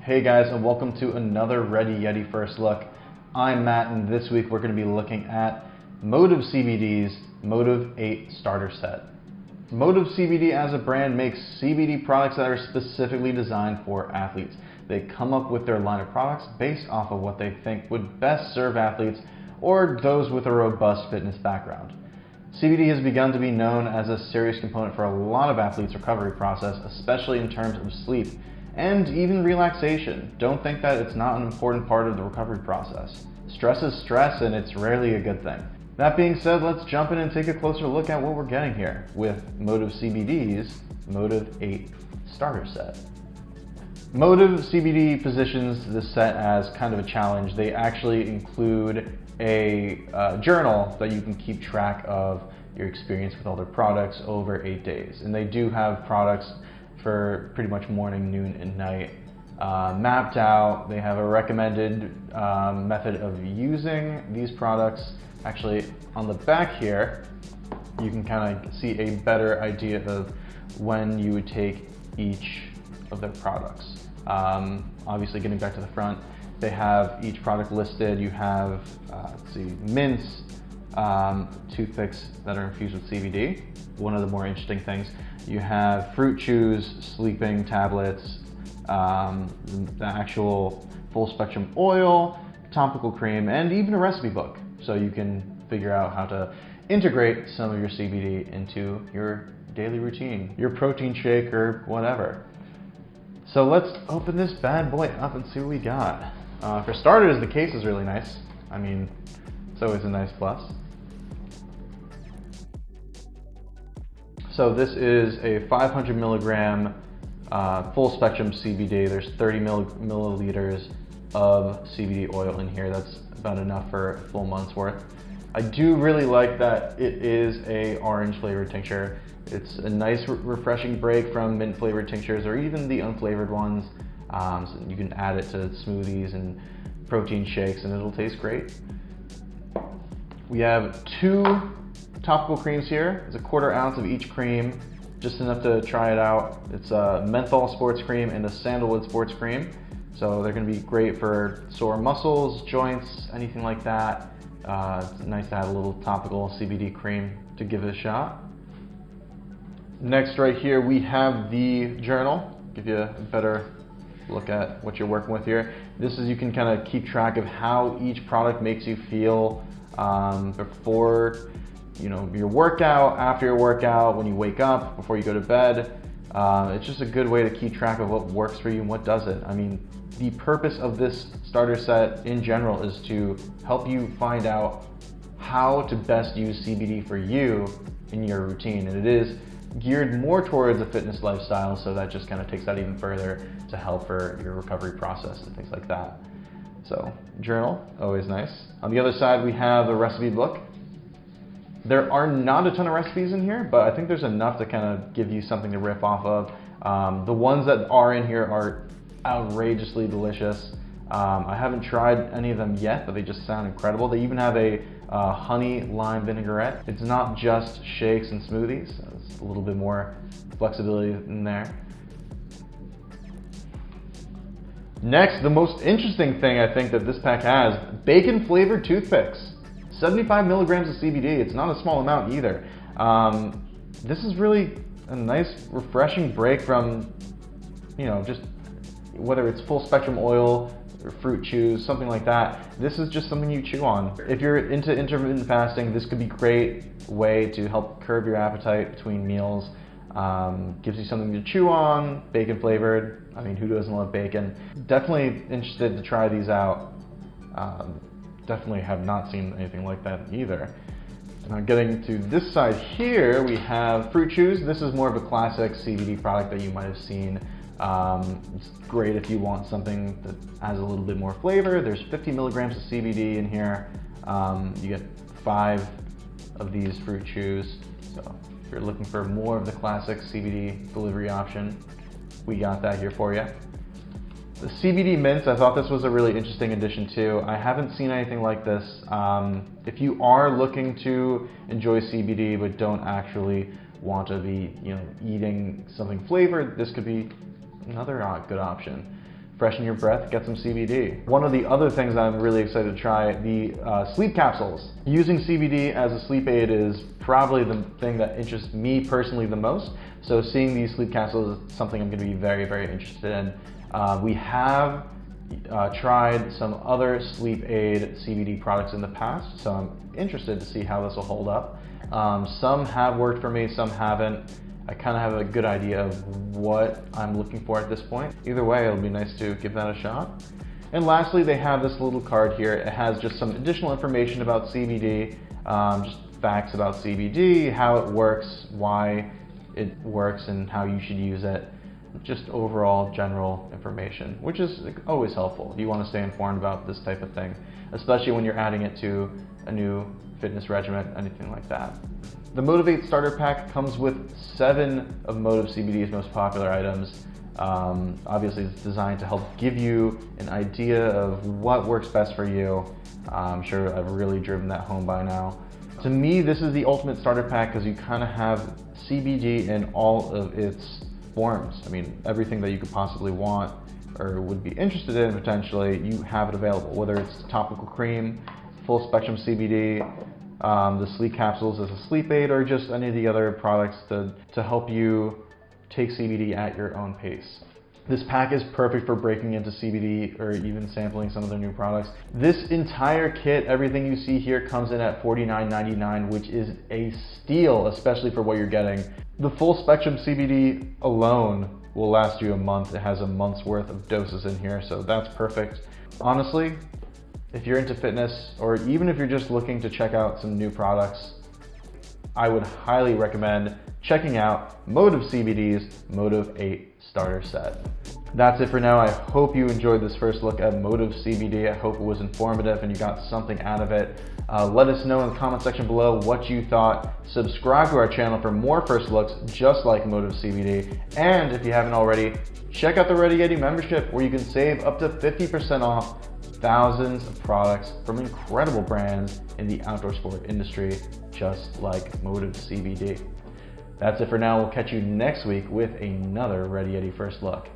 Hey guys, and welcome to another Ready Yeti First Look. I'm Matt, and this week we're going to be looking at Motive CBD's Motive 8 Starter Set. Motive CBD as a brand makes CBD products that are specifically designed for athletes. They come up with their line of products based off of what they think would best serve athletes or those with a robust fitness background. CBD has begun to be known as a serious component for a lot of athletes' recovery process, especially in terms of sleep and even relaxation. Don't think that it's not an important part of the recovery process. Stress is stress, and it's rarely a good thing. That being said, let's jump in and take a closer look at what we're getting here with Motive CBD's Motive 8 Starter Set. Motive CBD positions this set as kind of a challenge. They actually include a journal that you can keep track of your experience with all their products over 8 days. And they do have products for pretty much morning, noon, and night mapped out. They have a recommended method of using these products. Actually, on the back here, you can kind of see a better idea of when you would take each of their products. Obviously, getting back to the front, they have each product listed. You have, mints, toothpicks that are infused with CBD. One of the more interesting things, you have fruit chews, sleeping tablets, the actual full spectrum oil, topical cream, and even a recipe book. So you can figure out how to integrate some of your CBD into your daily routine, your protein shake or whatever. So let's open this bad boy up and see what we got. For starters, the case is really nice. I mean, it's always a nice plus. So this is a 500 milligram full spectrum CBD. There's 30 milliliters of CBD oil in here. That's about enough for a full month's worth. I do really like that it is a orange flavored tincture. It's a nice refreshing break from mint flavored tinctures or even the unflavored ones. So you can add it to smoothies and protein shakes and it'll taste great. We have 2 topical creams here. It's a 1/4 ounce of each cream, just enough to try it out. It's a menthol sports cream and a sandalwood sports cream. So they're gonna be great for sore muscles, joints, anything like that. It's nice to have a little topical CBD cream to give it a shot. Next right here, we have the journal. Give you a better look at what you're working with here. This is, you can kind of keep track of how each product makes you feel before your workout, after your workout, when you wake up, before you go to bed. It's just a good way to keep track of what works for you and what doesn't. I mean, the purpose of this starter set in general is to help you find out how to best use CBD for you in your routine. And it is geared more towards a fitness lifestyle, so that just kind of takes that even further to help for your recovery process and things like that. So, journal, always nice. On the other side, we have the recipe book. There are not a ton of recipes in here, but I think there's enough to kind of give you something to riff off of. The ones that are in here are outrageously delicious. I haven't tried any of them yet, but they just sound incredible. They even have a honey lime vinaigrette. It's not just shakes and smoothies. So it's a little bit more flexibility in there. Next, the most interesting thing I think that this pack has, bacon flavored toothpicks. 75 milligrams of CBD. It's not a small amount either. This is really a nice refreshing break from, just whether it's full spectrum oil or fruit chews, something like that. This is just something you chew on. If you're into intermittent fasting, this could be a great way to help curb your appetite between meals. Gives you something to chew on, bacon flavored. I mean, who doesn't love bacon? Definitely interested to try these out. Definitely have not seen anything like that either. Now getting to this side here, we have fruit chews. This is more of a classic CBD product that you might have seen. It's great if you want something that has a little bit more flavor. There's 50 milligrams of CBD in here. You get 5 of these fruit chews. So if you're looking for more of the classic CBD delivery option, we got that here for you. The CBD mints, I thought this was a really interesting addition too. I haven't seen anything like this. If you are looking to enjoy CBD but don't actually want to be, eating something flavored, this could be another good option. freshen your breath, get some CBD. One of the other things I'm really excited to try, the sleep capsules. Using CBD as a sleep aid is probably the thing that interests me personally the most. So seeing these sleep capsules is something I'm going to be very, very interested in. We have tried some other sleep aid CBD products in the past, so I'm interested to see how this will hold up. Some have worked for me, some haven't. I kind of have a good idea of what I'm looking for at this point. Either way, it'll be nice to give that a shot. And lastly, they have this little card here. It has just some additional information about CBD, just facts about CBD, how it works, why it works, and how you should use it. Just overall general information, which is always helpful. You want to stay informed about this type of thing, especially when you're adding it to a new fitness regimen, anything like that. The Motive 8 Starter Pack comes with 7 of Motive CBD's most popular items. Obviously, it's designed to help give you an idea of what works best for you. I'm sure I've really driven that home by now. To me, this is the ultimate starter pack because you kind of have CBD in all of its forms. I mean, everything that you could possibly want or would be interested in potentially, you have it available, whether it's topical cream, full spectrum CBD, the sleep capsules as a sleep aid, or just any of the other products to help you take CBD at your own pace. This pack is perfect for breaking into CBD or even sampling some of their new products. This entire kit, everything you see here, comes in at $49.99, which is a steal, especially for what you're getting. The full spectrum CBD alone will last you a month. It has a month's worth of doses in here, so that's perfect. Honestly, if you're into fitness, or even if you're just looking to check out some new products, I would highly recommend checking out Motive CBD's Motive 8 Starter Set. That's it for now. I hope you enjoyed this first look at Motive CBD. I hope it was informative and you got something out of it. Let us know in the comment section below what you thought. Subscribe to our channel for more first looks just like Motive CBD. And if you haven't already, check out the Ready Yeti membership where you can save up to 50% off thousands of products from incredible brands in the outdoor sport industry, just like Motive CBD. That's it for now. We'll catch you next week with another Ready Yeti First Look.